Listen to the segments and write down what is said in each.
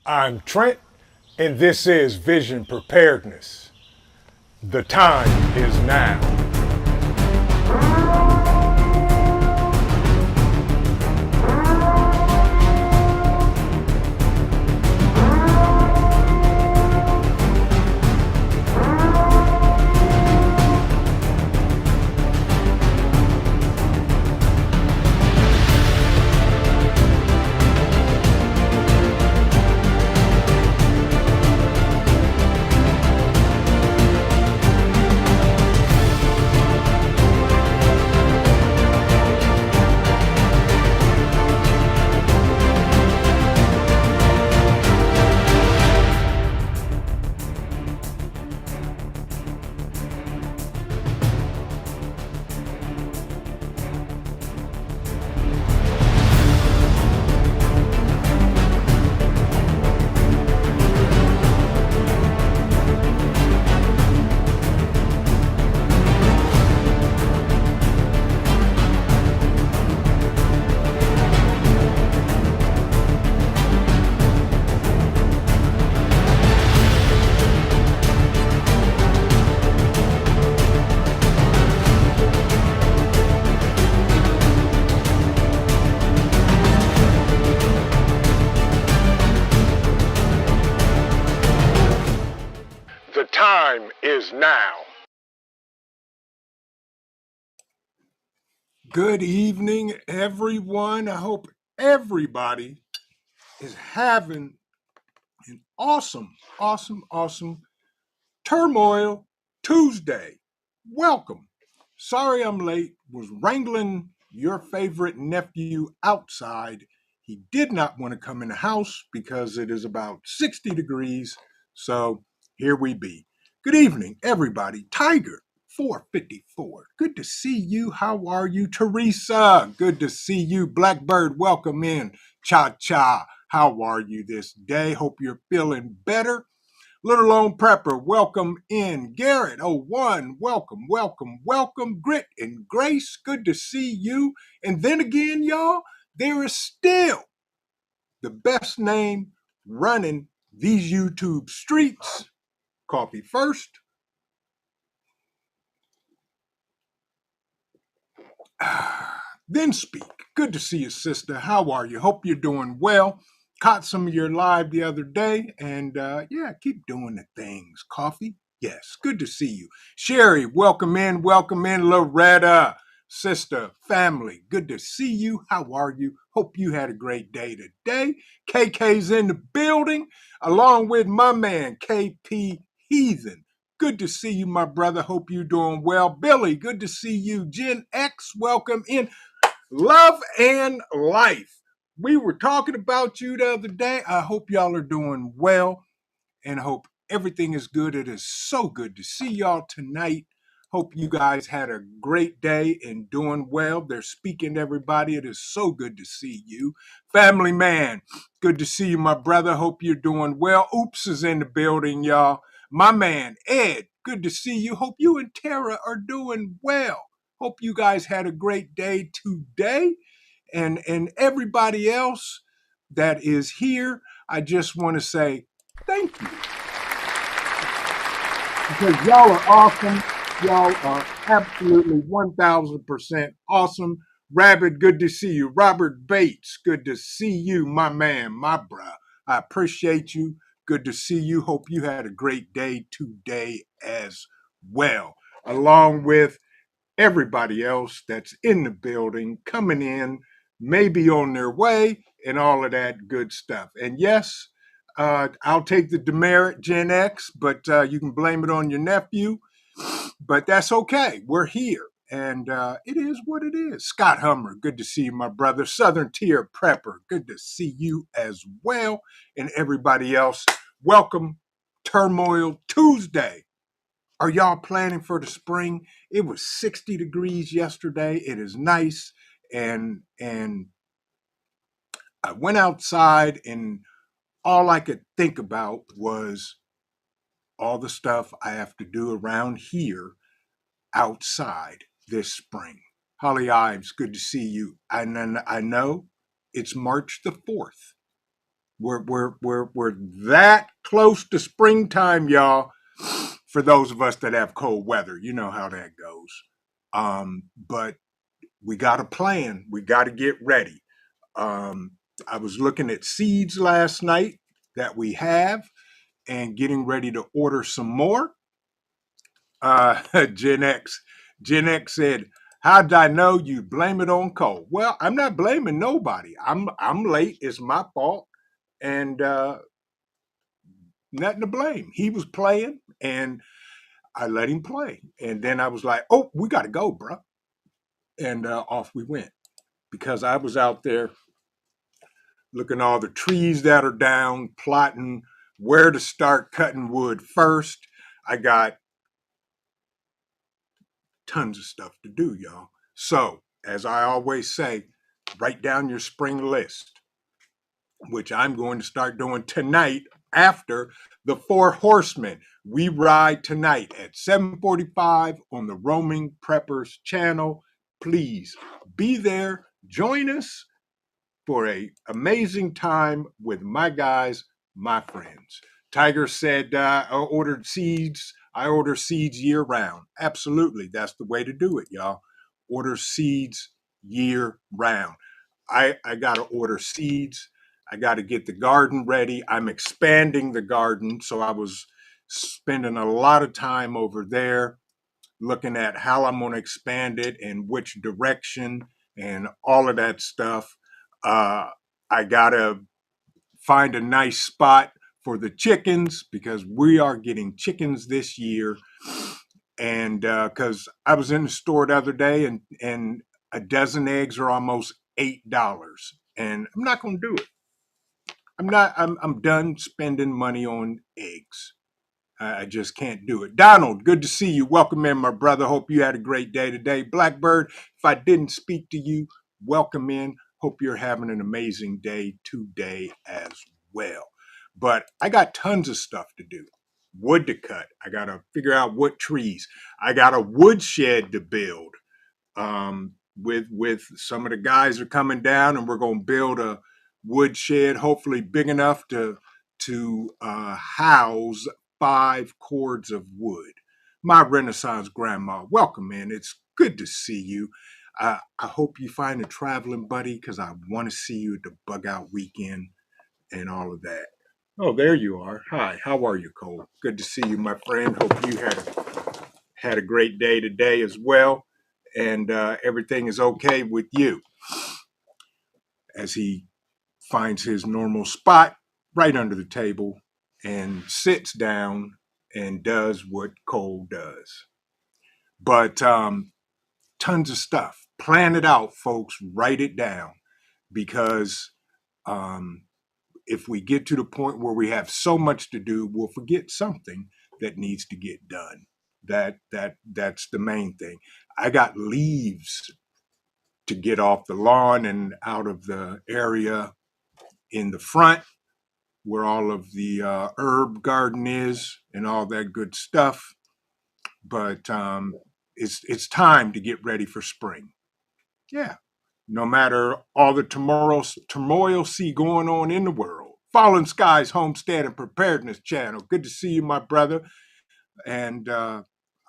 I'm Trent, and this is Vision Preparedness. The time is now. The time is now. Good evening, everyone. I hope everybody is having an awesome TORMOIL Tuesday. Welcome. Sorry I'm late. Was wrangling your favorite nephew outside. He did not want to come in the house because it is about 60 degrees. So here we be. Good evening, everybody. Tiger 454. Good to see you. How are you? Teresa, good to see you. Blackbird, welcome in. Cha Cha, how are you this day? Hope you're feeling better. Little Lone Prepper, welcome in. Garrett, 01, welcome. Grit and Grace, good to see you. And then again, y'all, there is still the best name running these YouTube streets. Coffee first. Then speak. Good to see you, sister. How are you? Hope you're doing well. Caught some of your live the other day, and keep doing the things. Coffee? Yes, good to see you. Sherry, welcome in. Loretta, sister, family, good to see you. How are you? Hope you had a great day today. KK's in the building, along with my man, KP Heathen. Good to see you, my brother. Hope you're doing well. Billy, good to see you. Gen X, welcome in. Love and life. We were talking about you the other day. I hope y'all are doing well and hope everything is good. It is so good to see y'all tonight. Hope you guys had a great day and doing well. They're speaking to everybody. It is so good to see you. Family man, good to see you, my brother. Hope you're doing well. Oops is in the building, y'all. My man, Ed, good to see you. Hope you and Tara are doing well. Hope you guys had a great day today. And everybody else that is here, I just want to say thank you. Because y'all are awesome. Y'all are absolutely 1000% awesome. Rabbit, good to see you. Robert Bates, good to see you, my man, my bruh. I appreciate you. Good to see you. Hope you had a great day today as well. Along with everybody else that's in the building, coming in, maybe on their way, and all of that good stuff. And yes, I'll take the demerit, Gen X, but you can blame it on your nephew. But that's okay. We're here. And it is what it is. Scott Hummer, good to see you, my brother. Southern Tier Prepper, good to see you as well. And everybody else, welcome TORMOIL Tuesday. Are y'all planning for the spring? It was 60 degrees yesterday. It is nice. And I went outside and all I could think about was all the stuff I have to do around here outside this spring. Holly Ives, good to see you. And I know it's March the 4th. We're that close to springtime, y'all. For those of us that have cold weather, you know how that goes. But we got a plan. We got to get ready. Um, I was looking at seeds last night that we have and getting ready to order some more. Gen X, Gen X said, "How did I know you blame it on cold?" Well, I'm not blaming nobody. I'm late. It's my fault, and nothing to blame. He was playing, and I let him play. And then I was like, "Oh, we got to go, bro," and off we went because I was out there looking at all the trees that are down, plotting where to start cutting wood first. I got tons of stuff to do, y'all. So, as I always say, write down your spring list, which I'm going to start doing tonight after the Four Horsemen. We ride tonight at 7:45 on the Roaming Preppers channel. Please be there. Join us for a amazing time with my guys, my friends. Tiger said, I ordered seeds. I order seeds year round. Absolutely. That's the way to do it, y'all. Order seeds year round. I got to order seeds. I got to get the garden ready. I'm expanding the garden. So I was spending a lot of time over there looking at how I'm going to expand it and which direction and all of that stuff. Uh, I got to find a nice spot for the chickens because we are getting chickens this year. And because I was in the store the other day and a dozen eggs are almost $8. And I'm not going to do it. I'm done spending money on eggs. I just can't do it. Donald, good to see you. Welcome in, my brother. Hope you had a great day today. Blackbird, if I didn't speak to you, welcome in. Hope you're having an amazing day today as well. But I got tons of stuff to do. Wood to cut. I got to figure out what trees. I got a woodshed to build. With some of the guys are coming down, and we're going to build a woodshed, hopefully big enough to house 5 cords of wood. My Renaissance grandma, welcome in. It's good to see you. I hope you find a traveling buddy because I want to see you at the bug out weekend and all of that. Oh, there you are. Hi, how are you, Cole? Good to see you, my friend. Hope you had a great day today as well, and everything is okay with you. As he finds his normal spot right under the table and sits down and does what Cole does. But tons of stuff. Plan it out, folks. Write it down because um, if we get to the point where we have so much to do, we'll forget something that needs to get done. That's the main thing. I got leaves to get off the lawn and out of the area in the front where all of the herb garden is and all that good stuff. But it's time to get ready for spring. Yeah, no matter all the turmoil see going on in the world. Fallen Skies Homestead and Preparedness channel. Good to see you, my brother. And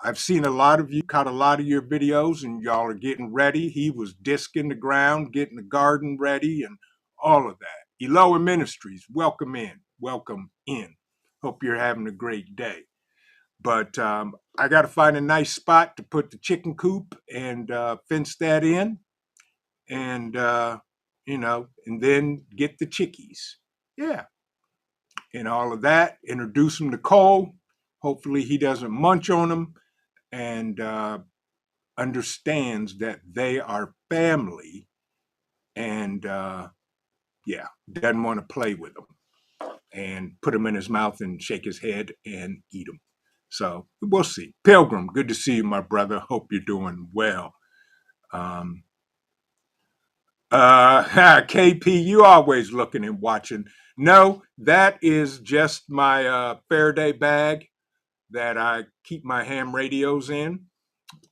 I've seen a lot of you, caught a lot of your videos, and y'all are getting ready. He was disking the ground, getting the garden ready, and all of that. Eloa Ministries, welcome in. Welcome in. Hope you're having a great day. But I got to find a nice spot to put the chicken coop and fence that in and and then get the chickies. Yeah, and all of that. Introduce them to Cole. Hopefully, he doesn't munch on them and understands that they are family, and yeah, doesn't want to play with them and put them in his mouth and shake his head and eat them. So we'll see. Pilgrim, good to see you, my brother. Hope you're doing well. Um, KP, you always looking and watching. No, that is just my Faraday bag that I keep my ham radios in.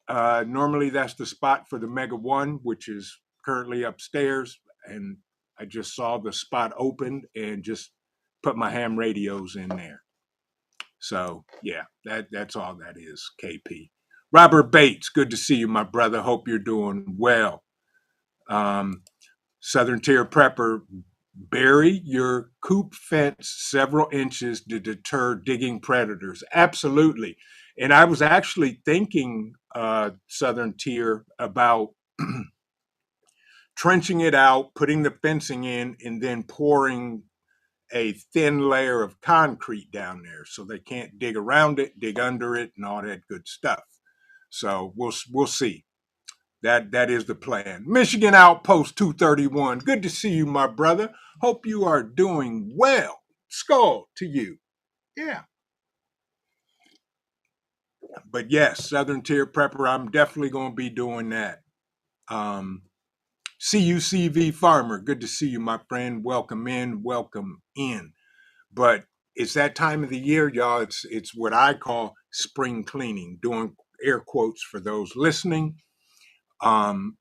Normally, that's the spot for the Mega One, which is currently upstairs, and I just saw the spot open and just put my ham radios in there. So yeah, that's all that is, KP. Robert Bates, good to see you, my brother. Hope you're doing well. Um, Southern Tier Prepper, bury your coop fence several inches to deter digging predators. Absolutely. And I was actually thinking, Southern Tier, about trenching it out, putting the fencing in, and then pouring a thin layer of concrete down there so they can't dig around it, dig under it, and all that good stuff. So we'll see. That is the plan. Michigan Outpost 231. Good to see you, my brother. Hope you are doing well. Skull to you. Yeah. But yes, Southern Tier Prepper, I'm definitely going to be doing that. Um, CUCV Farmer, good to see you, my friend. Welcome in, welcome in. But it's that time of the year, y'all. It's what I call spring cleaning, doing air quotes for those listening.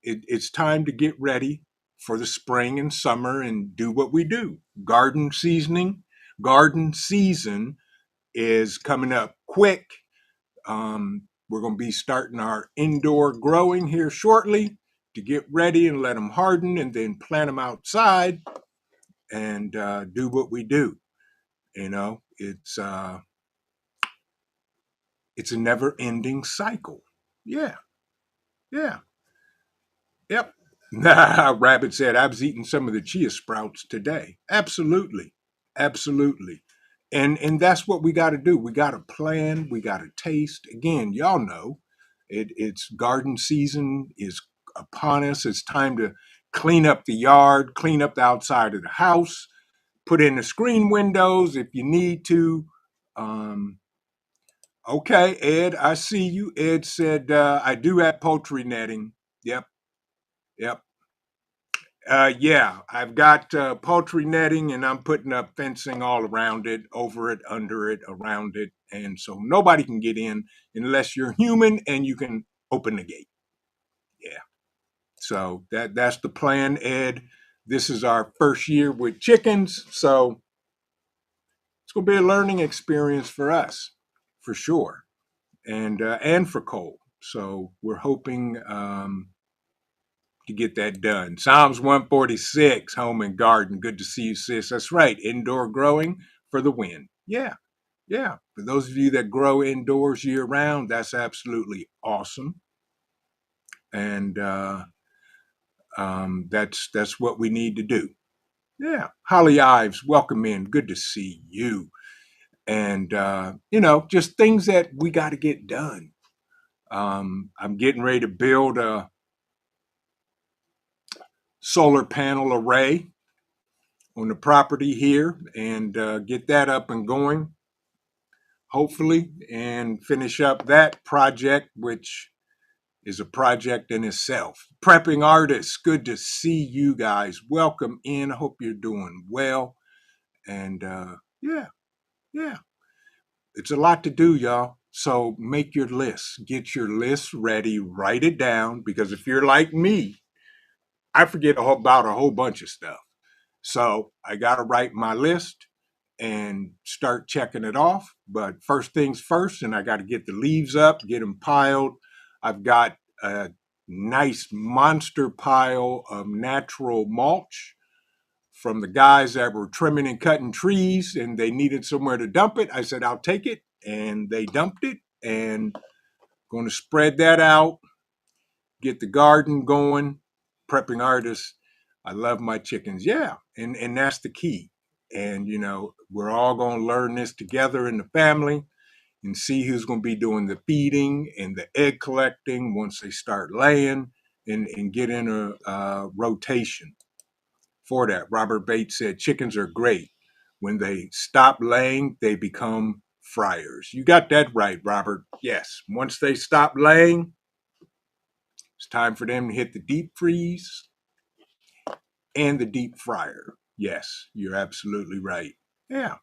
It's time to get ready for the spring and summer and do what we do. Garden season is coming up quick. We're going to be starting our indoor growing here shortly to get ready and let them harden and then plant them outside and do what we do. You know, it's a never-ending cycle. Yeah, yeah. Yep. Rabbit said, I was eating some of the chia sprouts today. Absolutely. Absolutely. And that's what we got to do. We got to plan. We got to taste. Again, y'all know it's garden season is upon us. It's time to clean up the yard, clean up the outside of the house, put in the screen windows if you need to. Um, okay, Ed, I see you. Ed said, I do have poultry netting. Yep. Yep. Yeah, I've got poultry netting and I'm putting up fencing all around it, over it, under it, around it. And so nobody can get in unless you're human and you can open the gate. Yeah. So that's the plan, Ed. This is our first year with chickens. So it's going to be a learning experience for us, for sure, and for Cole. So we're hoping to get that done. Psalms 146, home and garden. Good to see you, sis. That's right. Indoor growing for the win. Yeah. Yeah. For those of you that grow indoors year round, that's absolutely awesome. And that's what we need to do. Yeah. Holly Ives, welcome in. Good to see you. And, just things that we got to get done. I'm getting ready to build a solar panel array on the property here and get that up and going, hopefully, and finish up that project, which is a project in itself. Prepping artists, good to see you guys. Welcome in. I hope you're doing well. And yeah, yeah, it's a lot to do, y'all. So make your list, get your list ready, write it down, because if you're like me, I forget about a whole bunch of stuff. So I got to write my list and start checking it off. But first things first, and I got to get the leaves up, get them piled. I've got a nice monster pile of natural mulch from the guys that were trimming and cutting trees and they needed somewhere to dump it. I said, I'll take it. And they dumped it and going to spread that out, get the garden going, prepping artists. I love my chickens. Yeah. And that's the key. And, we're all going to learn this together in the family and see who's going to be doing the feeding and the egg collecting once they start laying and get in a rotation for that. Robert Bates said chickens are great. When they stop laying, they become fryers. You got that right, Robert. Yes. Once they stop laying, it's time for them to hit the deep freeze and the deep fryer. Yes, you're absolutely right. Yeah.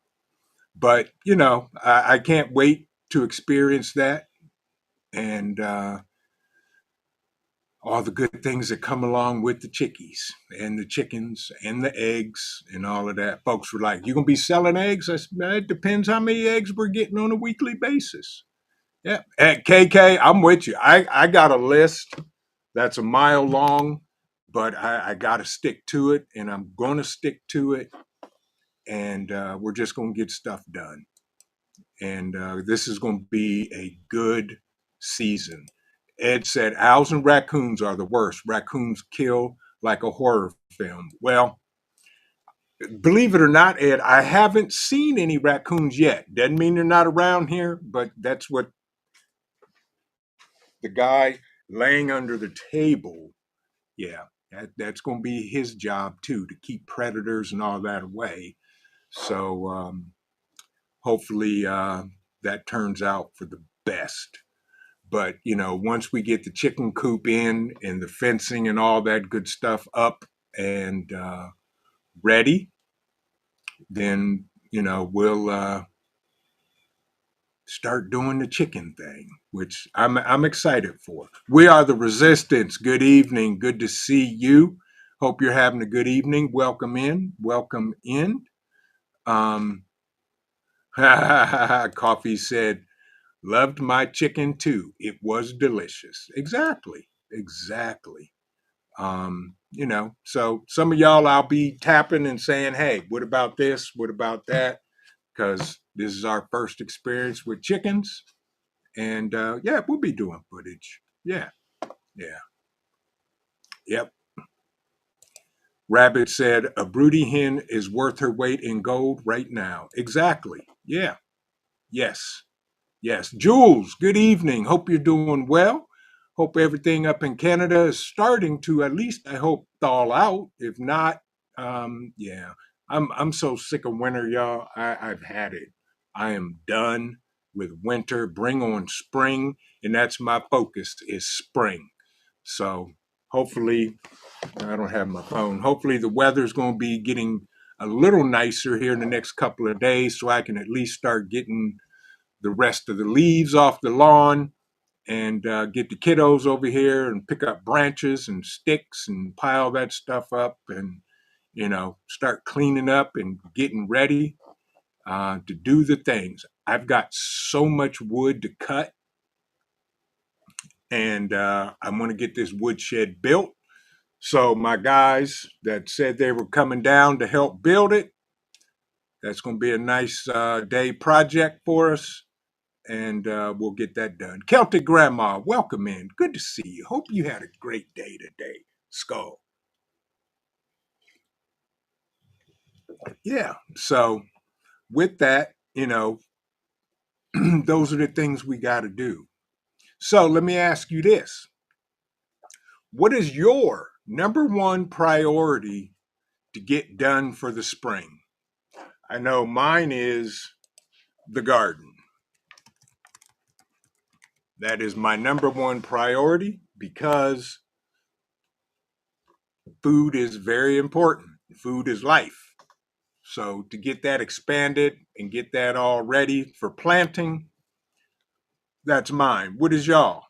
But, I can't wait to experience that. And all the good things that come along with the chickies and the chickens and the eggs and all of that. Folks were like, "You gonna be selling eggs?" I said, "It depends how many eggs we're getting on a weekly basis." Yeah, at KK, I'm with you. I got a list that's a mile long, but I got to stick to it, and I'm going to stick to it, and we're just going to get stuff done. And this is going to be a good season. Ed said, "Owls and raccoons are the worst. Raccoons kill like a horror film." Well, believe it or not, Ed, I haven't seen any raccoons yet. Doesn't mean they're not around here, but that's what the guy laying under the table, yeah, that's going to be his job too, to keep predators and all that away. So hopefully that turns out for the best. But once we get the chicken coop in and the fencing and all that good stuff up and ready, then we'll start doing the chicken thing, which I'm excited for. We are the Resistance. Good evening. Good to see you. Hope you're having a good evening. Welcome in. Welcome in. Um, Coffee said, "Loved my chicken too. It was delicious." Exactly. Exactly. So some of y'all I'll be tapping and saying, "Hey, what about this? What about that?" Because this is our first experience with chickens. And yeah, we'll be doing footage. Yeah, yeah, yep. Rabbit said, "A broody hen is worth her weight in gold right now." Exactly. Yeah. Yes. Yes. Jules, good evening. Hope you're doing well. Hope everything up in Canada is starting to, at least I hope, thaw out. If not, yeah. I'm so sick of winter, y'all. I've had it. I am done with winter. Bring on spring, and that's my focus is spring. So hopefully, I don't have my phone. Hopefully the weather's going to be getting a little nicer here in the next couple of days, so I can at least start getting the rest of the leaves off the lawn and get the kiddos over here and pick up branches and sticks and pile that stuff up and start cleaning up and getting ready to do the things. I've got so much wood to cut, and I'm going to get this woodshed built. So my guys that said they were coming down to help build it, that's going to be a nice day project for us, and we'll get that done. Celtic Grandma, welcome in. Good to see you. Hope you had a great day today. Skull. Yeah. So with that, those are the things we got to do. So let me ask you this. What is your number one priority to get done for the spring? I know mine is the garden. That is my number one priority because food is very important. Food is life. So to get that expanded and get that all ready for planting, that's mine. What is y'all?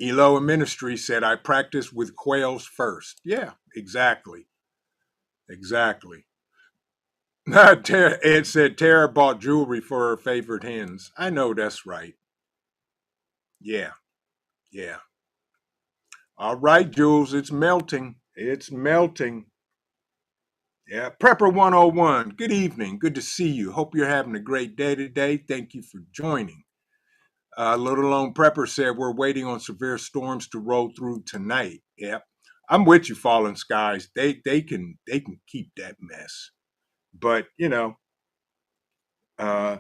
Elo Ministry said, "I practice with quails first." Yeah, exactly. Exactly. Ed said Tara bought jewelry for her favorite hens. I know that's right. Yeah, yeah. All right, Jules, it's melting. It's melting. Yeah, Prepper 101. Good evening. Good to see you. Hope you're having a great day today. Thank you for joining. Little Lone Prepper said we're waiting on severe storms to roll through tonight. Yep. I'm with you, Fallen Skies. They can keep that mess. But uh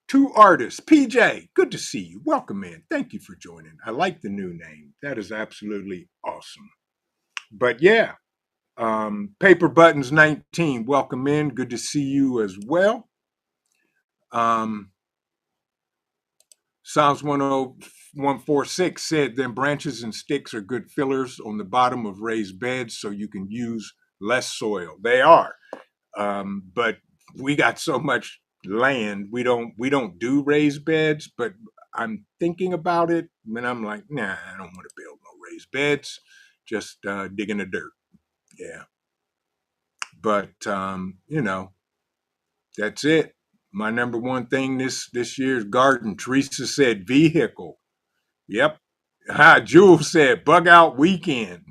two artists. PJ, good to see you. Welcome in. Thank you for joining. I like the new name. That is absolutely awesome. But yeah, Paper Buttons 19, welcome in. Good to see you as well. Psalms 10146 said, "Then branches and sticks are good fillers on the bottom of raised beds so you can use less soil." They are. But we got so much land, we don't do raised beds, but I'm thinking about it, and I'm like, nah, I don't want to build no raised beds. Just dig in the dirt. Yeah. But that's it. My number one thing this year's garden. Teresa said vehicle. Yep. Jules said bug out weekend.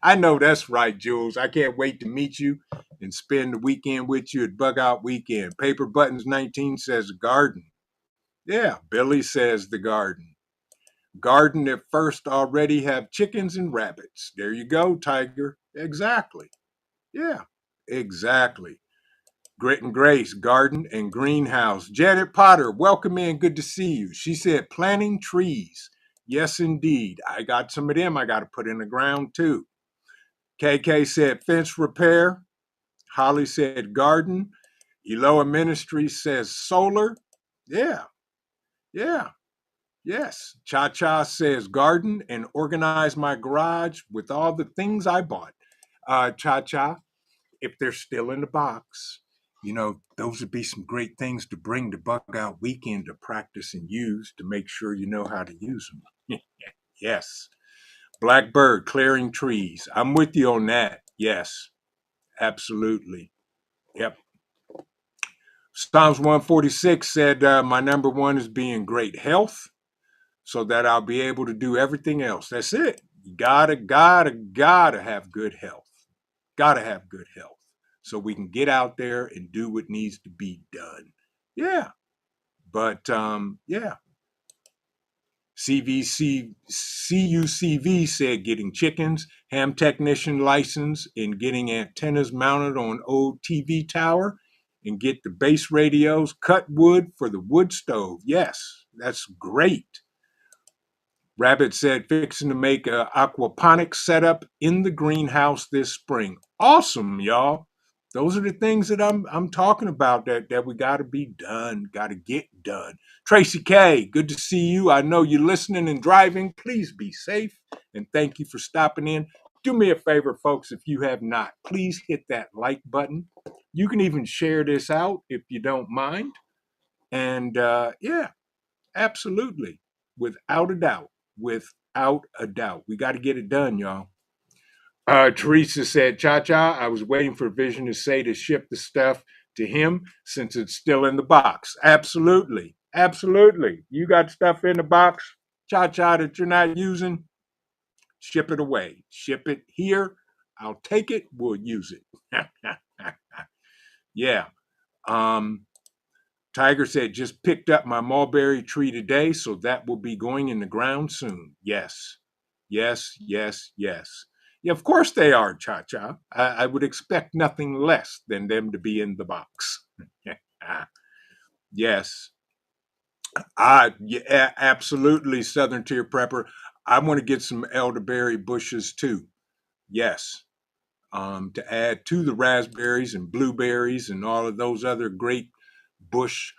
I know that's right, Jules. I can't wait to meet you and spend the weekend with you at Bug Out Weekend. Paper Buttons 19 says garden. Yeah, Billy says the garden. Garden at first already have chickens and rabbits. There you go, Tiger. Exactly. Yeah, exactly. Grit and Grace, garden and greenhouse. Janet Potter, welcome in. Good to see you. She said planting trees. Yes, indeed. I got some of them I got to put in the ground too. KK said fence repair. Holly said garden. Eloa Ministries says solar. Yeah, yeah, yes. Cha Cha says garden and organize my garage with all the things I bought. Cha Cha, if they're still in the box, those would be some great things to bring to Bug Out Weekend to practice and use to make sure you know how to use them. Yes. Blackbird, clearing trees. I'm with you on that. Yes, absolutely. Yep. Psalms 146 said, my number one is being great health so that I'll be able to do everything else. That's it. You gotta have good health. Gotta have good health so we can get out there and do what needs to be done. Yeah. But yeah. CUCV said getting chickens, ham technician license, and getting antennas mounted on old TV tower, and get the base radios, cut wood for the wood stove. Yes, that's great. Rabbit said fixing to make a aquaponics setup in the greenhouse this spring. Awesome, y'all. Those are the things that I'm talking about that we got to be done, got to get done. Tracy K, good to see you. I know you're listening and driving. Please be safe, and thank you for stopping in. Do me a favor, folks, if you have not, please hit that like button. You can even share this out if you don't mind. And yeah, absolutely, without a doubt, without a doubt, we got to get it done, y'all. Teresa said, Cha Cha, I was waiting for Vision to say to ship the stuff to him since it's still in the box. Absolutely. Absolutely. You got stuff in the box, Cha Cha, that you're not using, ship it away. Ship it here. I'll take it. We'll use it. Yeah. Um, Tiger said, just picked up my mulberry tree today, so that will be going in the ground soon. Yes. Yes, yes, yes. Yeah, of course they are, Cha Cha. I would expect nothing less than them to be in the box. Yes. Yeah, absolutely, Southern Tier Prepper. I want to get some elderberry bushes too. Yes. To add to the raspberries and blueberries and all of those other great bush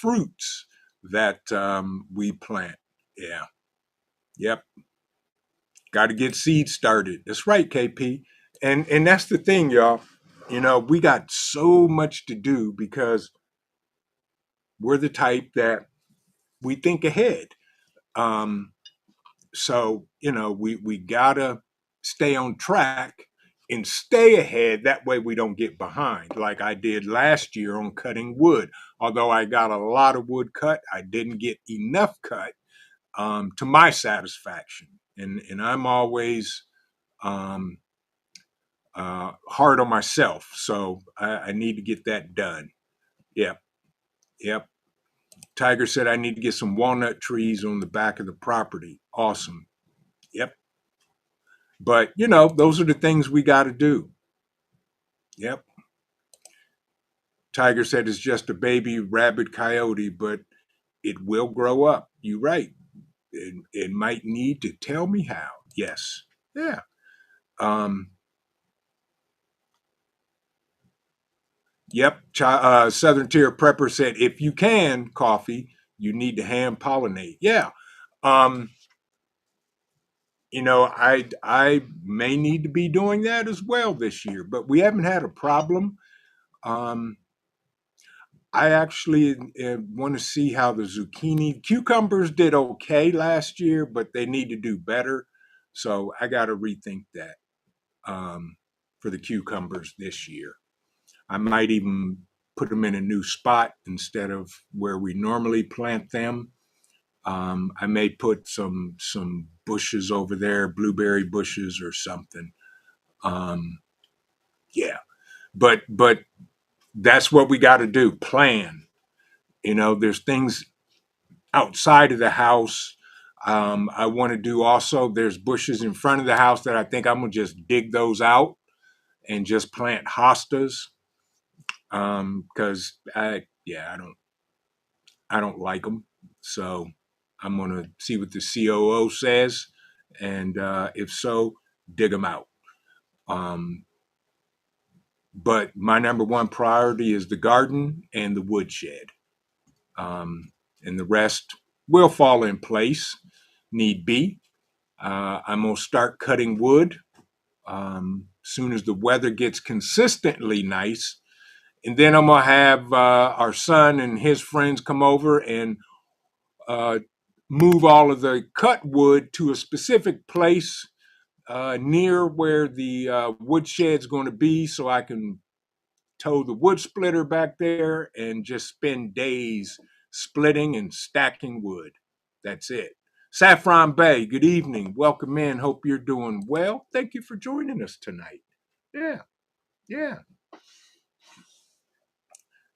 fruits that we plant. Yeah. Yep. Got to get seeds started. That's right, KP. And that's the thing, y'all. We got so much to do because we're the type that we think ahead. Um, so we gotta stay on track and stay ahead. That way we don't get behind, like I did last year on cutting wood. Although I got a lot of wood cut, I didn't get enough cut to my satisfaction. And I'm always um, hard on myself. So I need to get that done. Yep. Yep. Tiger said I need to get some walnut trees on the back of the property. Awesome. Yep. But, those are the things we got to do. Yep. Tiger said it's just a baby rabbit coyote, but it will grow up. You're right. It might need to tell me how. Yes. Yeah. Um, Yep. Southern Tier Prepper said, if you can, coffee, you need to hand pollinate. Yeah. Um, I may need to be doing that as well this year, but we haven't had a problem. Um, I actually want to see how the zucchini, cucumbers did okay last year, but they need to do better. So I got to rethink that um, for the cucumbers this year. I might even put them in a new spot instead of where we normally plant them. I may put some bushes over there, blueberry bushes or something. Um, yeah, but that's what we got to do. Plan. There's things outside of the house. I want to do also. There's bushes in front of the house that I think I'm gonna just dig those out and just plant hostas. Because I don't like them. So I'm gonna see what the COO says, and if so, dig them out. Um, but my number one priority is the garden and the woodshed, and the rest will fall in place, need be. I'm gonna start cutting wood soon as the weather gets consistently nice, and then I'm gonna have our son and his friends come over and uh, move all of the cut wood to a specific place near where the woodshed's going to be, so I can tow the wood splitter back there and just spend days splitting and stacking wood. That's it. Saffron Bay, good evening. Welcome in. Hope you're doing well. Thank you for joining us tonight. Yeah, yeah.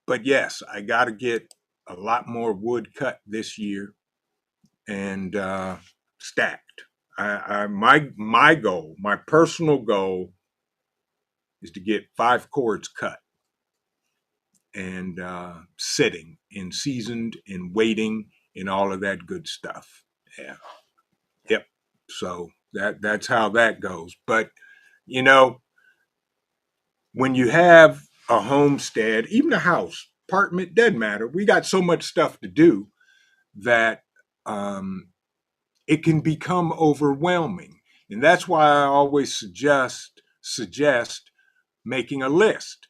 But yes, I got to get a lot more wood cut this year and stacked. My goal, my personal goal, is to get 5 cords cut and sitting and seasoned and waiting and all of that good stuff. Yeah. Yep. So that's how that goes. But you know, when you have a homestead, even a house, apartment, doesn't matter. We got so much stuff to do that um, it can become overwhelming. And that's why I always suggest making a list.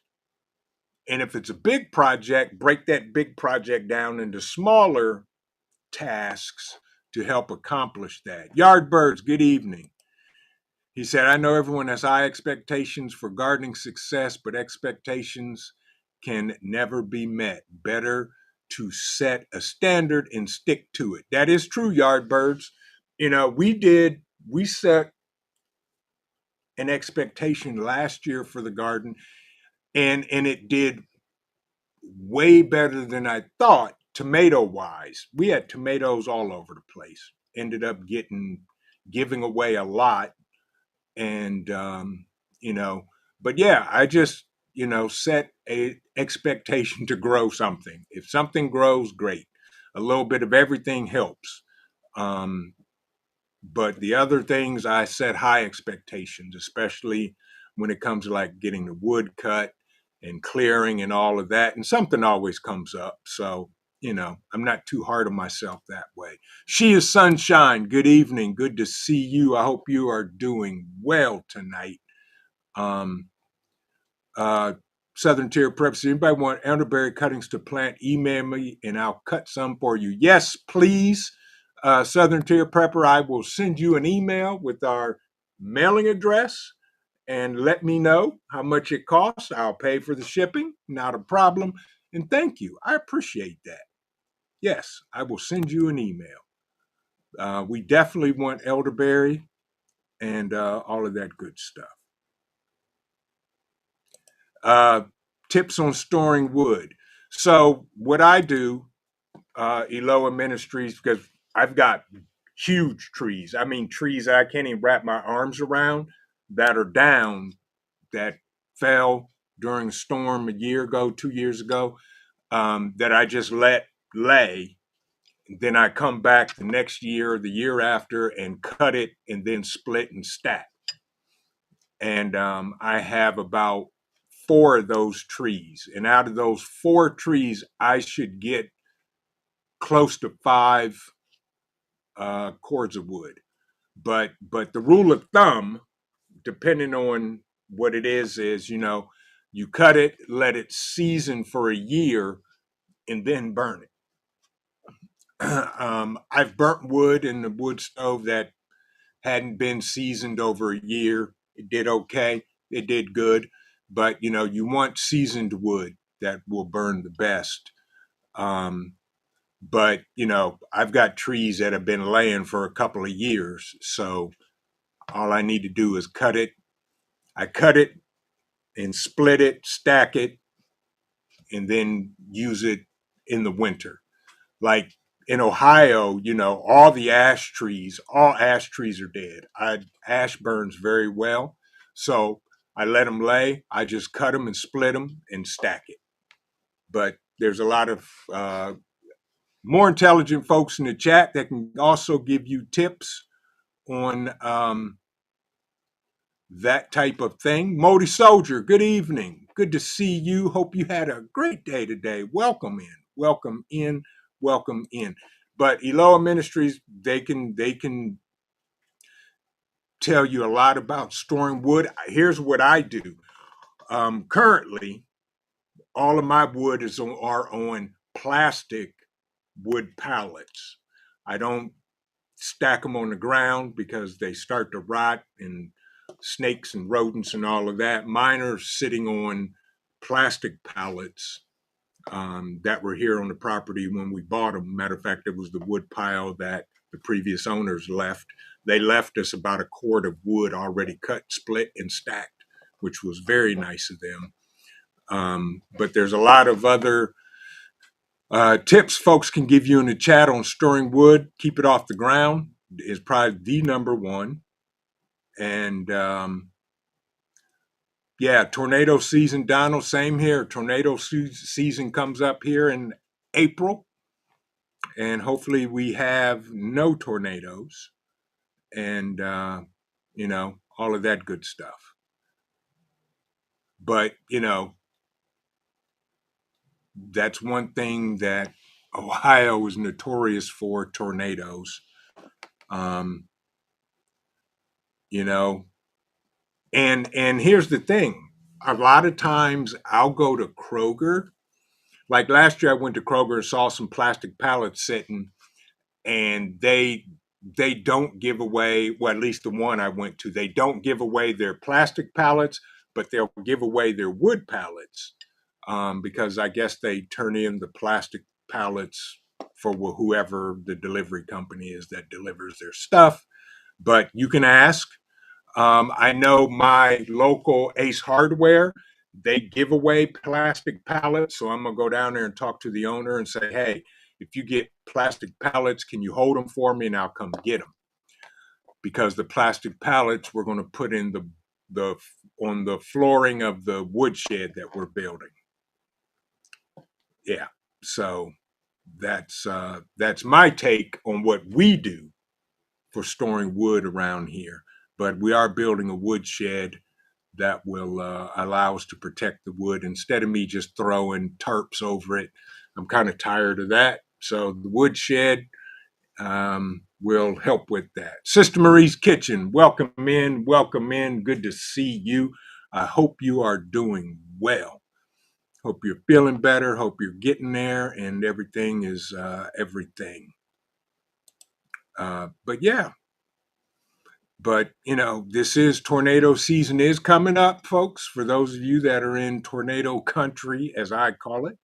And if it's a big project, break that big project down into smaller tasks to help accomplish that. Yardbirds, good evening. He said, I know everyone has high expectations for gardening success, but expectations can never be met. Better to set a standard and stick to it. That is true, Yardbirds. We set an expectation last year for the garden, and it did way better than I thought, tomato wise. We had tomatoes all over the place. Ended up giving away a lot, and you know, but yeah, I just set a expectation to grow something. If something grows, great. A little bit of everything helps. Um, but the other things, I set high expectations, especially when it comes to like getting the wood cut and clearing and all of that. And something always comes up. So, I'm not too hard on myself that way. She is Sunshine. Good evening. Good to see you. I hope you are doing well tonight. Um, uh, Southern Tier Preps. Anybody want elderberry cuttings to plant? Email me and I'll cut some for you. Yes, please. Southern Tier Prepper, I will send you an email with our mailing address and let me know how much it costs. I'll pay for the shipping, not a problem. And thank you. I appreciate that. Yes, I will send you an email. We definitely want elderberry and all of that good stuff. Uh, Tips on storing wood. So, what I do, Eloa Ministries, because I've got huge trees. I mean, trees that I can't even wrap my arms around that are down, that fell during a storm a year ago, 2 years ago, that I just let lay. Then I come back the next year or the year after and cut it and then split and stack. And I have about 4 of those trees. And out of those 4 trees, I should get close to 5 cords of wood. But the rule of thumb, depending on what it is you cut it, let it season for a year, and then burn it. I've burnt wood in the wood stove that hadn't been seasoned over a year. It did okay. It did good. But, you want seasoned wood that will burn the best. Um, but, I've got trees that have been laying for a couple of years. So all I need to do is cut it. I cut it and split it, stack it, and then use it in the winter. Like in Ohio, all ash trees are dead. Ash burns very well. So I let them lay. I just cut them and split them and stack it. But there's a lot of more intelligent folks in the chat that can also give you tips on that type of thing. Modi Soldier, good evening. Good to see you. Hope you had a great day today. Welcome in, welcome in, welcome in. But Eloa Ministries, they can tell you a lot about storing wood. Here's what I do. Currently, all of my wood are on plastic wood pallets. I don't stack them on the ground because they start to rot and snakes and rodents and all of that. Mine are sitting on plastic pallets that were here on the property when we bought them. Matter of fact, it was the wood pile that the previous owners left. They left us about a cord of wood already cut, split, and stacked, which was very nice of them. But there's a lot of other tips folks can give you in the chat on storing wood. Keep it off the ground is probably the number one. And yeah, tornado season, Donald, same here. Tornado season comes up here in April. And hopefully we have no tornadoes and, all of that good stuff. But, that's one thing that Ohio is notorious for, tornadoes. You know, and here's the thing. A lot of times I'll go to Kroger. Like last year I went to Kroger and saw some plastic pallets sitting, and they don't give away, well, at least the one I went to, they don't give away their plastic pallets, but they'll give away their wood pallets, because I guess they turn in the plastic pallets for whoever the delivery company is that delivers their stuff. But you can ask. I know my local Ace Hardware, they give away plastic pallets. So I'm going to go down there and talk to the owner and say, hey, if you get plastic pallets, can you hold them for me and I'll come get them? Because the plastic pallets we're going to put in the on the flooring of the woodshed that we're building. Yeah. So that's my take on what we do for storing wood around here. But we are building a woodshed that will allow us to protect the wood instead of me just throwing tarps over it. I'm kind of tired of that. So the woodshed will help with that. Sister Marie's Kitchen, welcome in, welcome in. Good to see you. I hope you are doing well. Hope you're feeling better. Hope you're getting there and everything is everything. But yeah, but this is tornado season is coming up, folks, for those of you that are in tornado country, as I call it.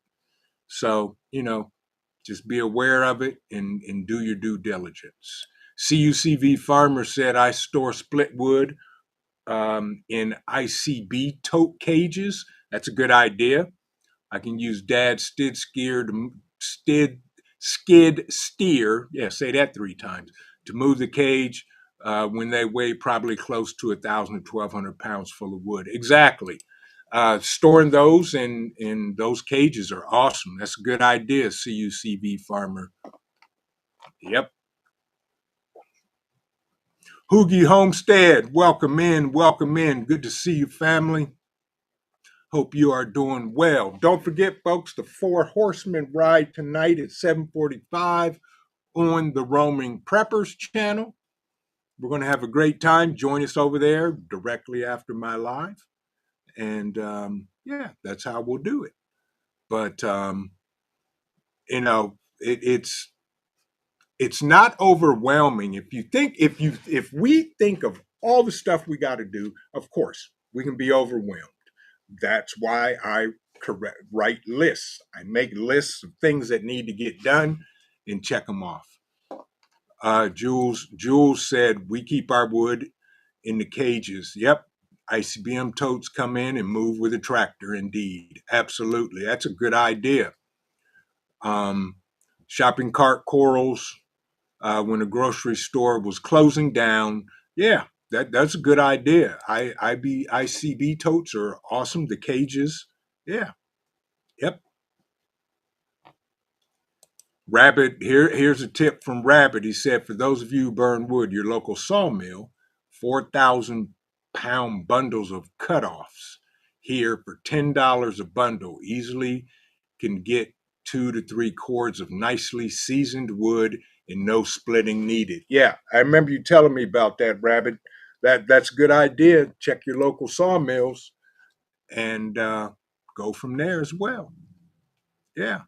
So just be aware of it and do your due diligence. CUCV Farmer said, I store split wood in ICB tote cages. That's a good idea. I can use Dad's skid steer, yeah, say that 3 times, to move the cage when they weigh probably close to 1,000 to 1,200 pounds full of wood. Exactly. Storing those in those cages are awesome. That's a good idea, CUCV Farmer. Yep. Hoogie Homestead, welcome in, welcome in. Good to see you, family. Hope you are doing well. Don't forget, folks, the 4 Horsemen ride tonight at 7:45 on the Roaming Preppers channel. We're going to have a great time. Join us over there directly after my live. And yeah, that's how we'll do it. But you know, it's not overwhelming. If we think of all the stuff we got to do, of course we can be overwhelmed. That's why I write lists. I make lists of things that need to get done and check them off. Jules said we keep our wood in the cages. Yep. ICBM totes come in and move with a tractor. Indeed, absolutely, that's a good idea. Um, Shopping cart corals when a grocery store was closing down. Yeah, that's a good idea. ICB totes are awesome. The cages. Yeah. Yep. Rabbit, here's a tip from Rabbit. He said, for those of you who burn wood, your local sawmill, 4,000-pound bundles of cutoffs here for $10 a bundle. Easily can get 2 to 3 cords of nicely seasoned wood and no splitting needed. Yeah, I remember you telling me about that, Rabbit. That's a good idea. Check your local sawmills and go from there as well. Yeah.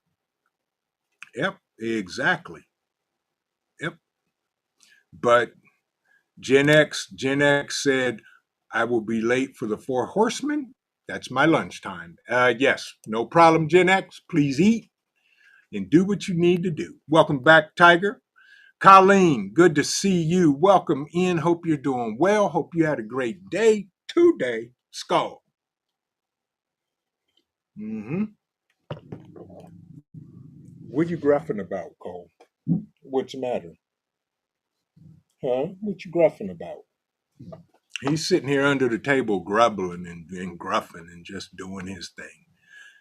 Yep. Exactly. Yep. But Gen X said, I will be late for the Four Horsemen. That's my lunchtime. Yes, no problem, Gen X. Please eat and do what you need to do. Welcome back, Tiger. Colleen, good to see you. Welcome in. Hope you're doing well. Hope you had a great day today. Skull. Mm-hmm. What you gruffing about, Cole? What's the matter? Huh? What you gruffing about? He's sitting here under the table grumbling and gruffing and just doing his thing.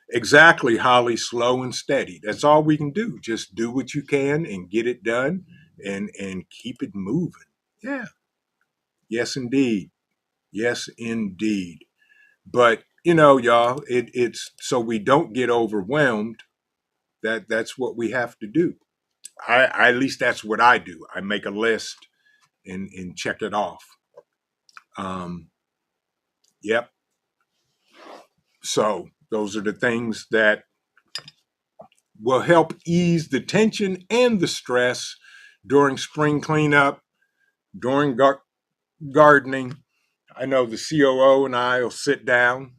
Exactly, Holly, slow and steady. That's all we can do. Just do what you can and get it done and keep it moving. Yeah. Yes, indeed. Yes, indeed. But y'all, it's so we don't get overwhelmed. That's what we have to do. I at least that's what I do. I make a list and check it off. Um, yep. So those are the things that will help ease the tension and the stress during spring cleanup, during gardening. I know the COO and I will sit down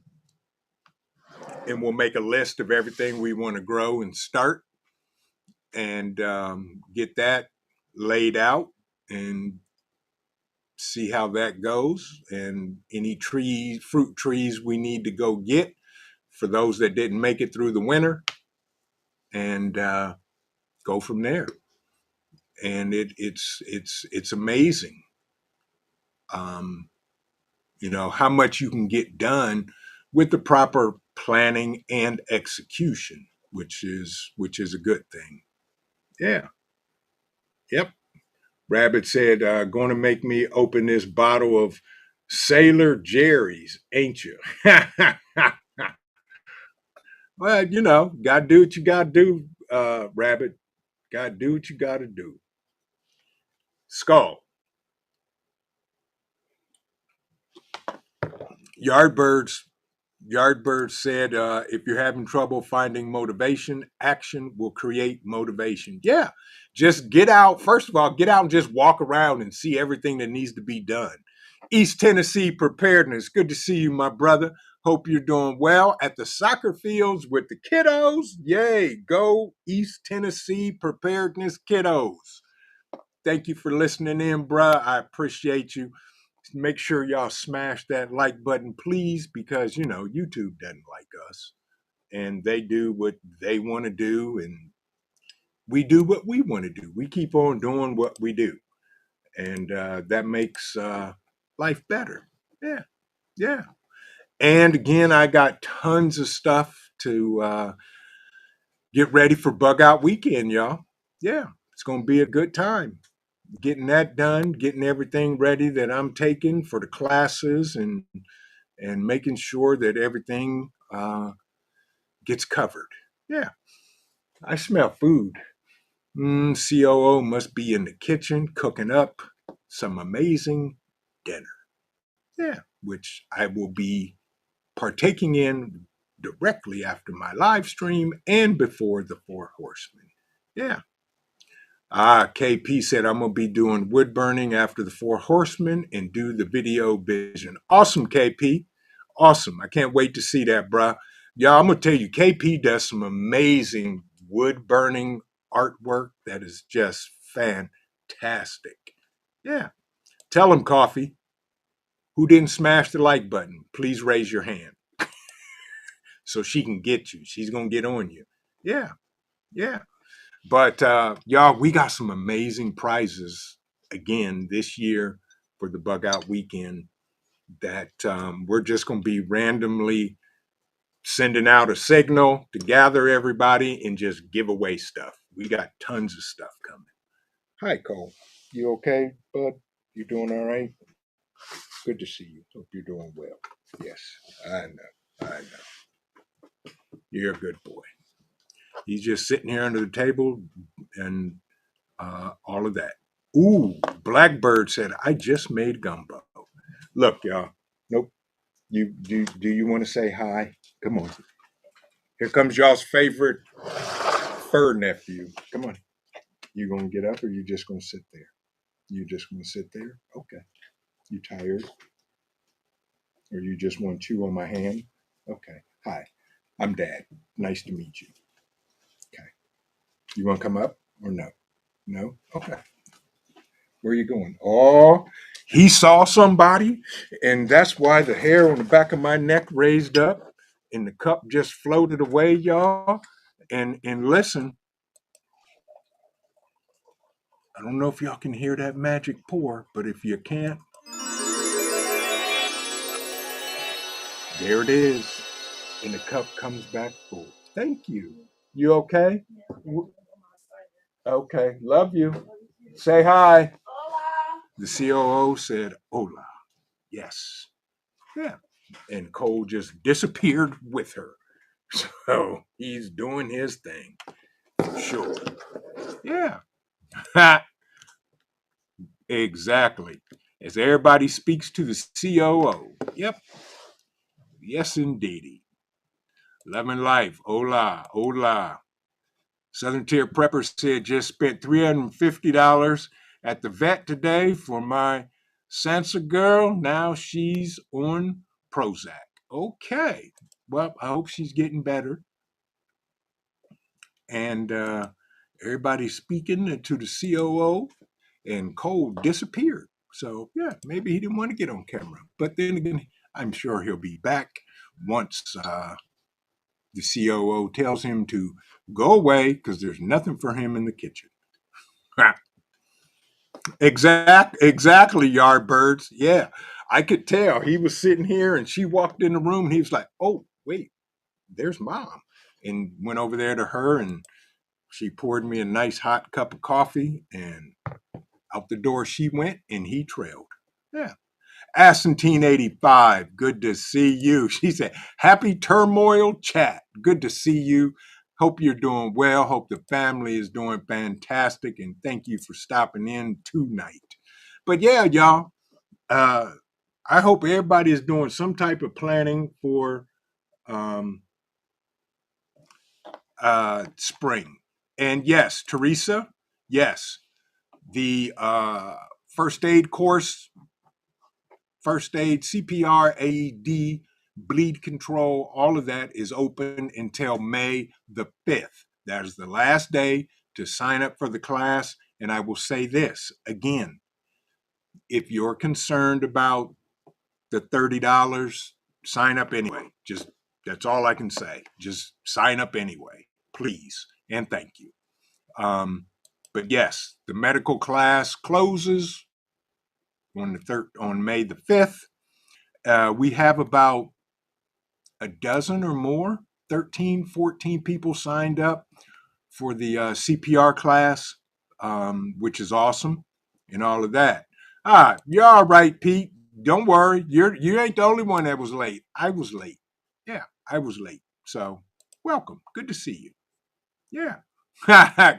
and we'll make a list of everything we want to grow and start and get that laid out and see how that goes and any fruit trees we need to go get for those that didn't make it through the winter and go from there. And it's amazing, um, how much you can get done with the proper planning and execution, which is a good thing. Yeah. Yep. Rabbit said, going to make me open this bottle of Sailor Jerry's, ain't you? Well, gotta do what you gotta do, Rabbit. Gotta do what you gotta do. Skull. Yardbirds Yardbird said, if you're having trouble finding motivation, action will create motivation. Yeah, just get out. First of all, get out and just walk around and see everything that needs to be done. East Tennessee Preparedness. Good to see you, my brother. Hope you're doing well at the soccer fields with the kiddos. Yay, go East Tennessee Preparedness kiddos. Thank you for listening in, bruh. I appreciate you. Make sure y'all smash that like button, please, because YouTube doesn't like us, and they do what they want to do, and we do what we want to do. We keep on doing what we do, and that makes life better. Yeah, yeah. And again, I got tons of stuff to get ready for Bug Out Weekend, y'all. Yeah, it's gonna be a good time. Getting that done, getting everything ready that I'm taking for the classes and making sure that everything gets covered. Yeah, I smell food. COO must be in the kitchen cooking up some amazing dinner. Yeah, which I will be partaking in directly after my live stream and before the Four Horsemen. Yeah. KP said, I'm going to be doing wood burning after the Four Horsemen and do the video vision. Awesome, KP. Awesome. I can't wait to see that, bruh. Yeah, I'm going to tell you, KP does some amazing wood burning artwork that is just fantastic. Yeah. Tell him, Coffee, who didn't smash the like button, please raise your hand so she can get you. She's going to get on you. Yeah. Yeah. But y'all, we got some amazing prizes again this year for the bug out weekend that we're just going to be randomly sending out a signal to gather everybody and just give away stuff. We got tons of stuff coming. Hi, Cole. You okay, bud? You doing all right? Good to see you. Hope you're doing well. Yes, I know. I know. You're a good boy. He's just sitting here under the table and all of that. Ooh, Blackbird said, I just made gumbo. Look, y'all. Nope. You do you want to say hi? Come on. Here comes y'all's favorite fur nephew. Come on. You gonna get up or you just gonna sit there? You just gonna sit there? Okay. You tired? Or you just want to chew on my hand? Okay. Hi. I'm Dad. Nice to meet you. Okay. You wanna come up or no? No? Okay. Where are you going? Oh, he saw somebody, and that's why the hair on the back of my neck raised up, and the cup just floated away, y'all. And listen, I don't know if y'all can hear that magic pour, but if you can't, there it is, and the cup comes back full. Thank you. You okay? Okay. Love you. Say hi. The COO said, "Hola." Yes. Yeah. And Cole just disappeared with her. So he's doing his thing. Sure. Yeah. Exactly. As everybody speaks to the COO. Yep. Yes, indeedy. Loving life. Hola. Hola. Southern Tier Prepper said just spent $350 at the vet today for my Sansa girl. Now she's on Prozac. Okay. Well, I hope she's getting better. And everybody's speaking to the COO, and Cole disappeared. So, yeah, maybe he didn't want to get on camera. But then again, I'm sure he'll be back once the COO tells him to go away because there's nothing for him in the kitchen. Exactly, Yardbirds. Yeah, I could tell. He was sitting here and she walked in the room and he was like, oh, wait, there's mom. And went over there to her and she poured me a nice hot cup of coffee and out the door she went and he trailed. Yeah. Ascentine85, good to see you. She said, happy turmoil chat. Good to see you. Hope you're doing well. Hope the family is doing fantastic. And thank you for stopping in tonight. But yeah, y'all, I hope everybody is doing some type of planning for um, spring. And yes, Teresa, yes, the first aid course, first aid, CPR, AED, bleed control, all of that is open until May the 5th. That is the last day to sign up for the class. And I will say this again, if you're concerned about the $30, sign up anyway. Just that's all I can say. Just sign up anyway, please. And thank you. But yes, the medical class closes on May the 5th. We have about a dozen or more, 13, 14 people signed up for the CPR class, which is awesome, and all of that. You're all right, Pete. Don't worry. You ain't the only one that was late. I was late. Yeah, I was late. So welcome. Good to see you. Yeah.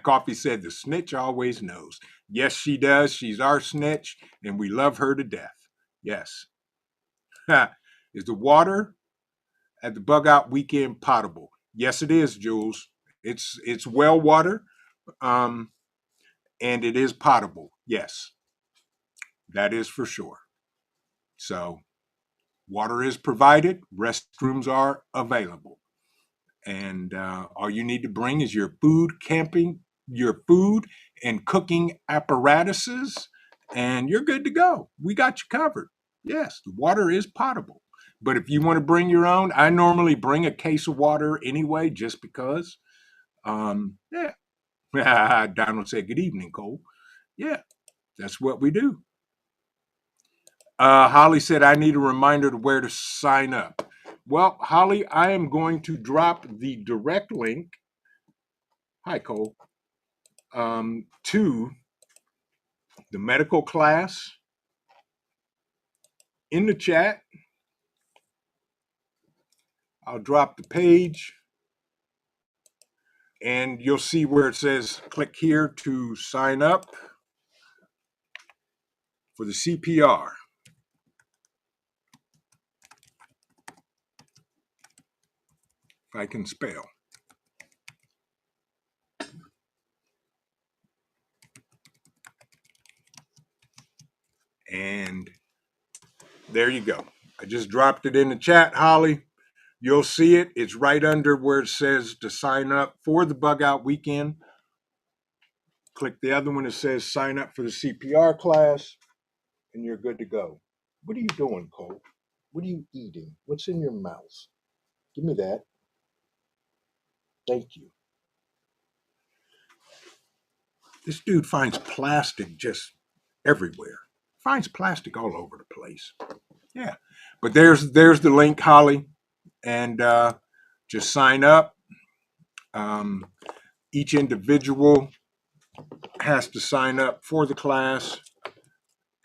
Coffee said the snitch always knows. Yes, she does. She's our snitch, and we love her to death. Yes. Is the water at the bug out weekend potable? Yes, it is, Jules. It's well water. Um, and it is potable. Yes, that is for sure. So water is provided, restrooms are available. And all you need to bring is your food and cooking apparatuses, and you're good to go. We got you covered. Yes, the water is potable. But if you want to bring your own, I normally bring a case of water anyway, just because. Yeah. Donald said, "Good evening, Cole." Yeah, that's what we do. Holly said, "I need a reminder to where to sign up." Well, Holly, I am going to drop the direct link. Hi, Cole. To the medical class in the chat. I'll drop the page and you'll see where it says click here to sign up for the CPR. If I can spell. And there you go. I just dropped it in the chat, Holly. You'll see it. It's right under where it says to sign up for the bug out weekend. Click the other one that says sign up for the CPR class, and you're good to go. What are you doing, Cole? What are you eating? What's in your mouth? Give me that. Thank you. This dude finds plastic just everywhere. Finds plastic all over the place. Yeah. But there's the link, Holly. And just sign up. Um, each individual has to sign up for the class,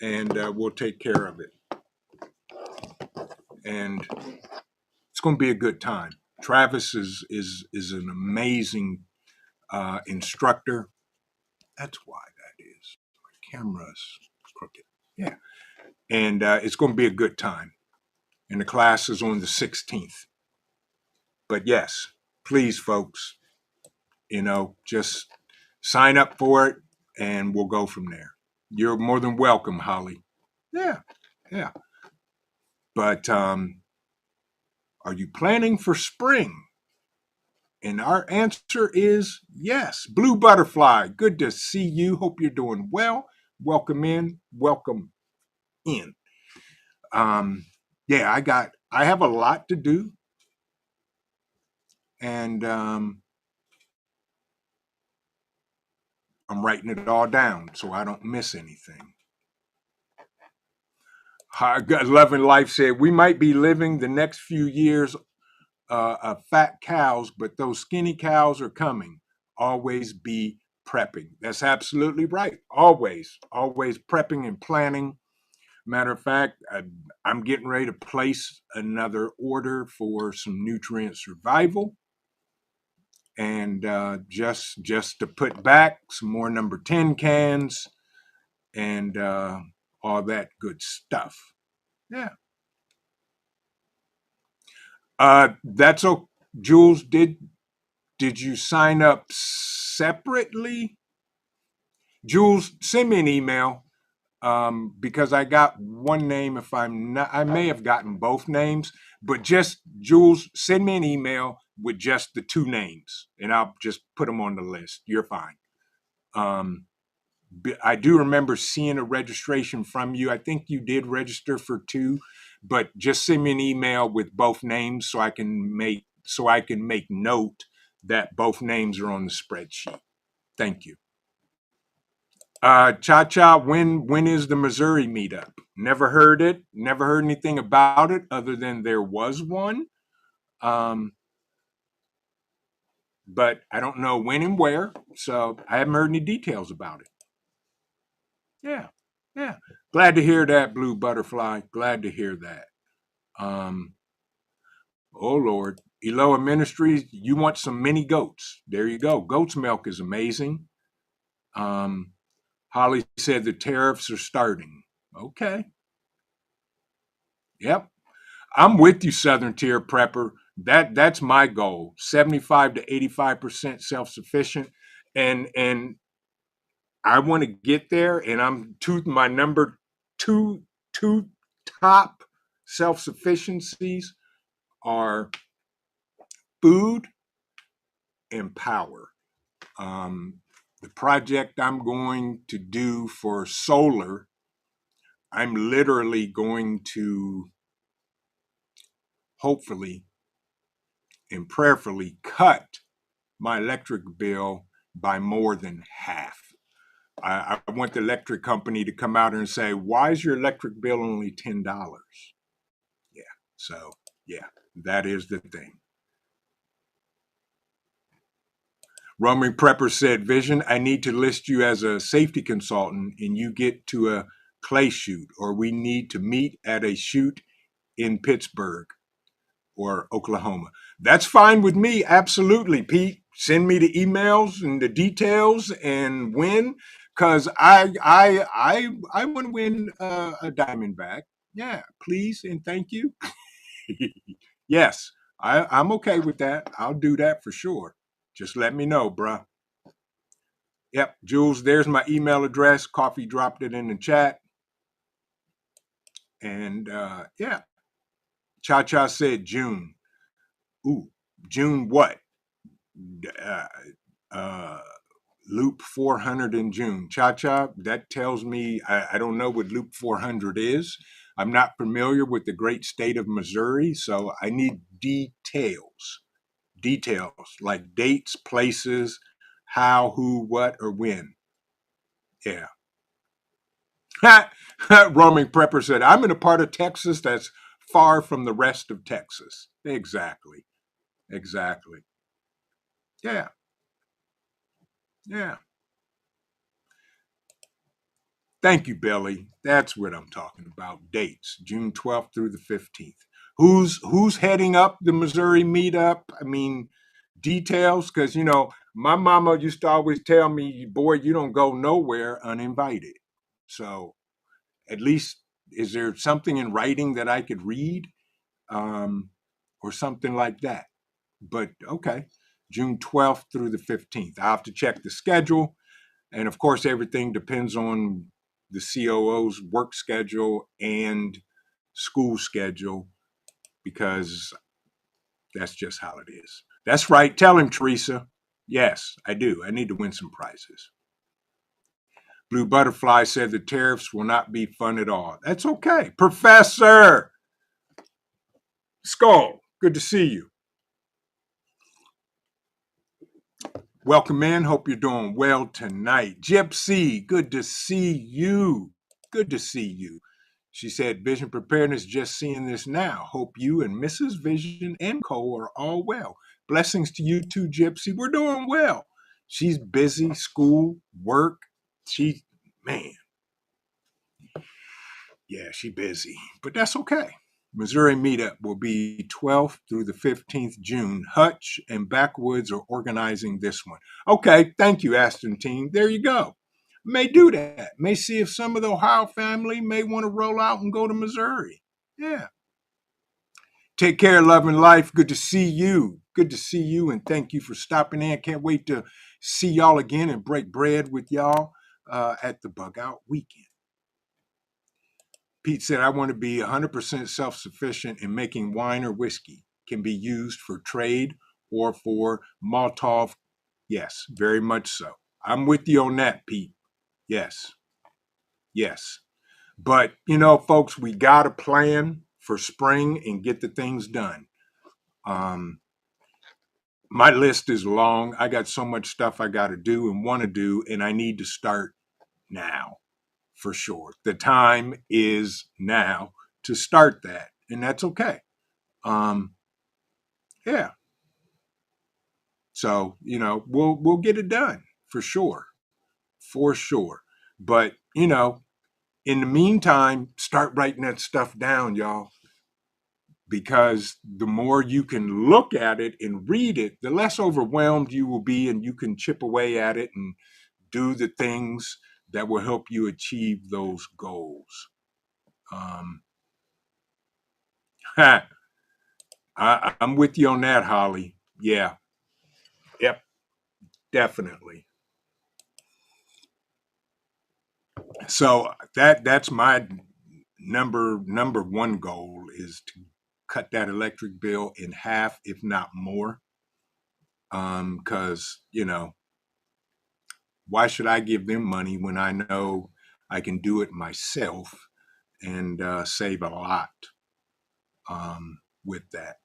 and we'll take care of it. And it's going to be a good time. Travis is an amazing instructor. That's why that is. My camera's crooked. Yeah. And it's going to be a good time. And the class is on the 16th. But yes, please, folks, just sign up for it and we'll go from there. You're more than welcome, Holly. Yeah, yeah. But are you planning for spring? And our answer is yes. Blue Butterfly, good to see you. Hope you're doing well. Welcome in. Welcome in. Yeah, I have a lot to do. And I'm writing it all down so I don't miss anything. Love and Life said, we might be living the next few years of fat cows, but those skinny cows are coming. Always be prepping. That's absolutely right. Always prepping and planning. Matter of fact, I'm getting ready to place another order for some nutrient survival. And just to put back some more number 10 cans and all that good stuff. Yeah. That's okay. Jules, did you sign up separately? Jules, send me an email because I got one name. If I'm not, I may have gotten both names, but just Jules, send me an email with just the two names, and I'll just put them on the list. You're fine. I do remember seeing a registration from you. I think you did register for two, but just send me an email with both names so I can make note that both names are on the spreadsheet. Thank you. Cha, when is the Missouri meetup? Never heard it. Never heard anything about it other than there was one. But I don't know when and where, so I haven't heard any details about it. Yeah, yeah. Glad to hear that, Blue Butterfly. Glad to hear that. Oh Lord, Eloa Ministries, you want some mini goats? There you go. Goat's milk is amazing. Holly said the tariffs are starting. Okay. Yep. I'm with you, Southern Tier Prepper. That's my goal. 75 to 85% self-sufficient. And I want to get there, and I'm to my number two top self-sufficiencies are food and power. Um, the project I'm going to do for solar, I'm literally going to hopefully and prayerfully cut my electric bill by more than half. I want the electric company to come out and say, why is your electric bill only $10? Yeah. So, yeah, that is the thing. Roaming Prepper said, Vision, I need to list you as a safety consultant and you get to a clay shoot, or we need to meet at a shoot in Pittsburgh or Oklahoma. That's fine with me. Absolutely, Pete. Send me the emails and the details and when, because I want to win a Diamondback. Yeah, please and thank you. Yes, I'm okay with that. I'll do that for sure. Just let me know, bruh. Yep, Jules, there's my email address. Coffee dropped it in the chat. And yeah, Cha Cha said June. Ooh, June what? Uh, uh, Loop 400 in June. Cha Cha, that tells me I don't know what Loop 400 is. I'm not familiar with the great state of Missouri, so I need details. Details like dates, places, how, who, what, or when. Yeah. Roaming Prepper said, I'm in a part of Texas that's far from the rest of Texas. Exactly. Exactly. Yeah. Yeah. Thank you, Billy. That's what I'm talking about. Dates, June 12th through the 15th. Who's heading up the Missouri meetup? I mean, details, because my mama used to always tell me, boy, you don't go nowhere uninvited. So at least, is there something in writing that I could read, um, or something like that? But okay, June 12th through the 15th. I have to check the schedule. And of course, everything depends on the COO's work schedule and school schedule, because that's just how it is. That's right. Tell him, Teresa. Yes, I do. I need to win some prizes. Blue Butterfly said the tariffs will not be fun at all. That's okay. Professor Skull, good to see you. Welcome in. Hope you're doing well tonight. Gypsy, good to see you. Good to see you. She said, Vision Preparedness, just seeing this now. Hope you and Mrs. Vision and Co. are all well. Blessings to you too, Gypsy. We're doing well. She's busy, school, work. Man, yeah, she busy. But that's okay. Missouri meetup will be 12th through the 15th June. Hutch and Backwoods are organizing this one. Okay, thank you, Aston team. There you go. May do that. May see if some of the Ohio family may want to roll out and go to Missouri. Yeah. Take care, love and life. Good to see you. Good to see you, and thank you for stopping in. Can't wait to see y'all again and break bread with y'all at the Bug Out Weekend. Pete said, I want to be 100% self sufficient in making wine or whiskey. Can be used for trade or for Molotov. Yes, very much so. I'm with you on that, Pete. Yes, yes. But, folks, we got to plan for spring and get the things done. My list is long. I got so much stuff I got to do and want to do, and I need to start now for sure. The time is now to start that, and that's okay. Um, yeah. So we'll get it done for sure. But in the meantime, start writing that stuff down, y'all, because the more you can look at it and read it, the less overwhelmed you will be, and you can chip away at it and do the things that will help you achieve those goals. I'm with you on that, Holly. Yeah. Yep. Definitely. So that's my number one goal is to cut that electric bill in half, if not more. Because why should I give them money when I know I can do it myself and save a lot with that?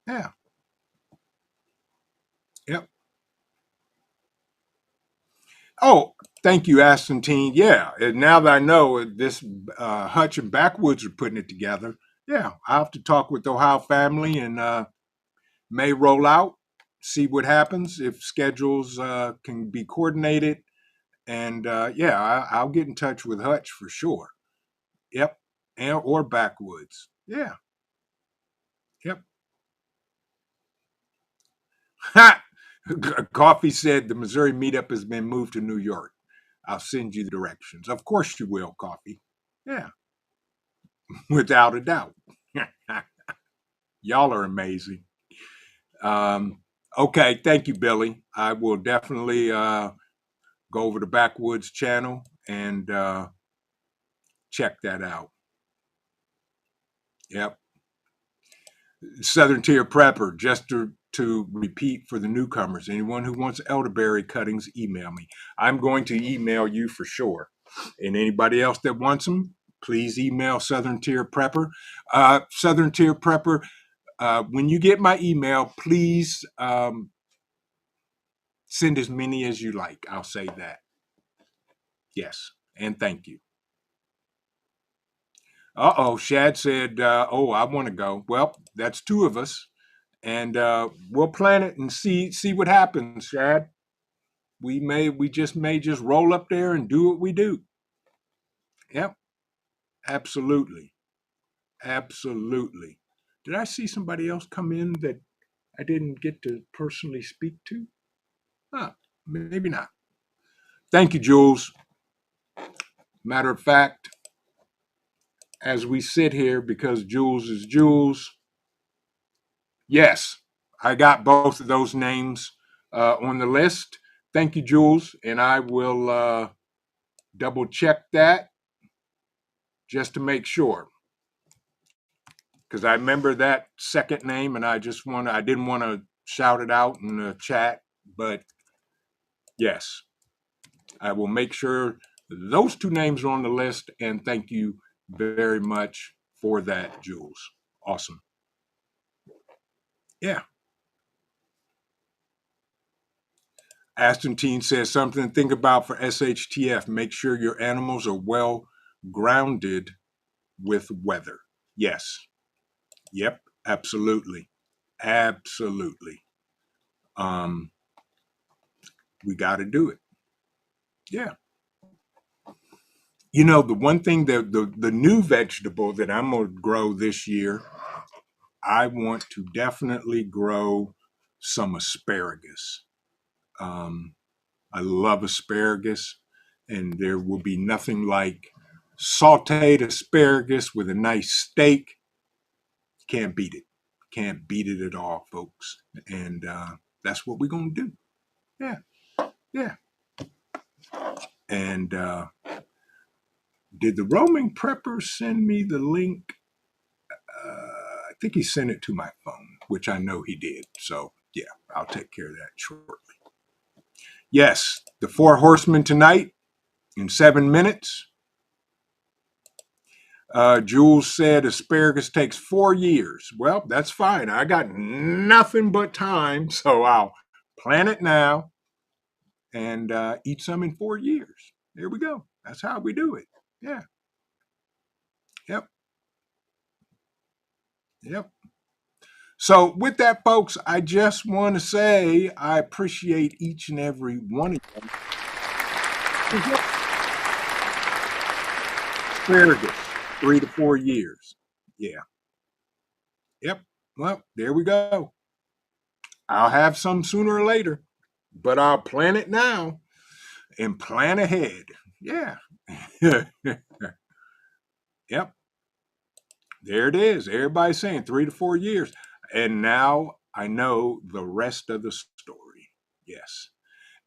Yeah. Yep. Oh, thank you, Astantine. Yeah, and now that I know this, Hutch and Backwoods are putting it together. Yeah, I'll have to talk with the Ohio family and may roll out, see what happens if schedules can be coordinated, and yeah, I'll get in touch with Hutch for sure. Yep, and or Backwoods. Yeah, yep. Ha! Coffee said the Missouri meetup has been moved to New York. I'll send you the directions. Of course you will, Coffee. Yeah, without a doubt. Y'all are amazing. Um, okay, thank you, Billy. I will definitely go over to Backwoods channel and check that out. Yep. Southern Tier Prepper, just to repeat for the newcomers, anyone who wants elderberry cuttings, email me. I'm going to email you for sure. And anybody else that wants them, please email Southern Tier Prepper. Southern Tier Prepper, when you get my email, please send as many as you like. I'll say that. Yes. And thank you. Shad said, oh, I want to go. Well, that's two of us. And we'll plan it and see what happens, Shad. We just may roll up there and do what we do. Yep, absolutely. Absolutely. Did I see somebody else come in that I didn't get to personally speak to? Huh, maybe not. Thank you, Jules. Matter of fact, as we sit here, because Jules is Jules, yes, I got both of those names on the list. Thank you, Jules, and I will double check that just to make sure, because I remember that second name, and I didn't want to shout it out in the chat, but yes, I will make sure those two names are on the list, and thank you very much for that, Jules. Awesome. Yeah. Astantine says something to think about for SHTF. Make sure your animals are well grounded with weather. Yes. Yep. Absolutely. Absolutely. Um, we got to do it. Yeah. The one thing that the new vegetable that I'm going to grow this year, I want to definitely grow some asparagus. Um, I love asparagus, and there will be nothing like sauteed asparagus with a nice steak. Can't beat it. Can't beat it at all, folks. And that's what we're going to do. Yeah. Yeah. And did the roaming prepper send me the link? I think he sent it to my phone, which I know he did. So, yeah, I'll take care of that shortly. Yes, the Four Horsemen tonight in 7 minutes. Jules said asparagus takes 4 years. Well, that's fine. I got nothing but time, so I'll plant it now and eat some in 4 years. There we go. That's how we do it. Yeah. Yep. Yep. So, with that, folks, I just want to say I appreciate each and every one of you. Asparagus, 3 to 4 years. Yeah. Yep. Well, there we go. I'll have some sooner or later, but I'll plan it now and plan ahead. Yeah. Yep. There it is. Everybody's saying 3 to 4 years. And now I know the rest of the story. Yes.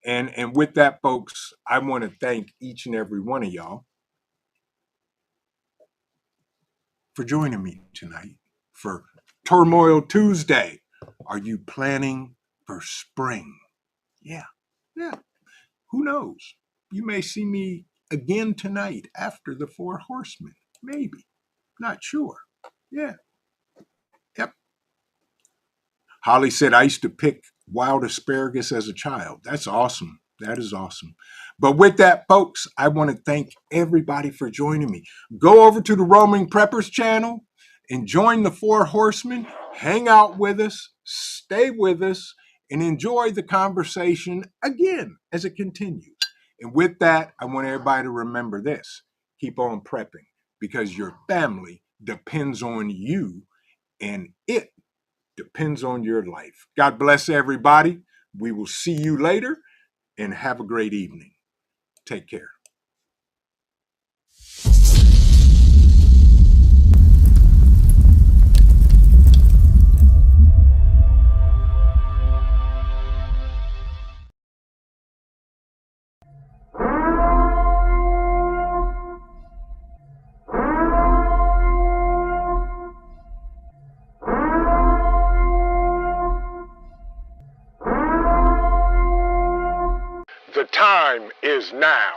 And with that, folks, I want to thank each and every one of y'all. for joining me tonight for Turmoil Tuesday. Are you planning for spring? Yeah, yeah. Who knows? You may see me again tonight after the Four Horsemen. Maybe. Not sure. Yeah. Yep. Holly said, I used to pick wild asparagus as a child. That's awesome. That is awesome. But with that, folks, I want to thank everybody for joining me. Go over to the Roaming Preppers channel and join the Four Horsemen. Hang out with us, stay with us, and enjoy the conversation again as it continues. And with that, I want everybody to remember this. Keep on prepping because your family depends on you and it depends on your life. God bless everybody. We will see you later and have a great evening. Take care. The time is now.